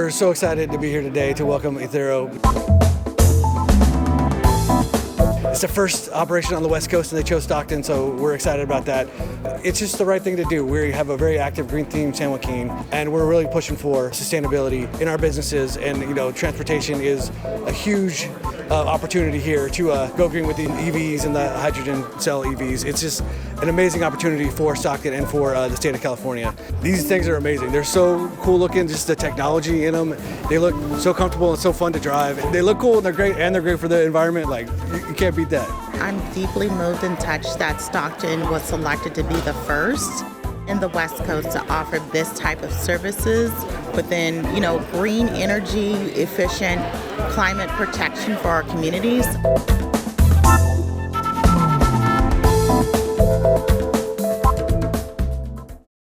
We're so excited to be here today to welcome ETHERO. It's the first operation on the West Coast, and they chose Stockton, so we're excited about that. It's just the right thing to do. We have a very active green theme San Joaquin, and we're really pushing for sustainability in our businesses. And transportation is a huge opportunity here to go green with the EVs and the hydrogen cell EVs. It's just an amazing opportunity for Stockton and for the state of California. These things are amazing. They're so cool looking, just the technology in them. They look so comfortable and so fun to drive. They look cool and they're great for the environment. Like, you can't beat that. I'm deeply moved and touched that Stockton was selected to be the first in the West Coast to offer this type of services within, green energy, efficient climate protection for our communities.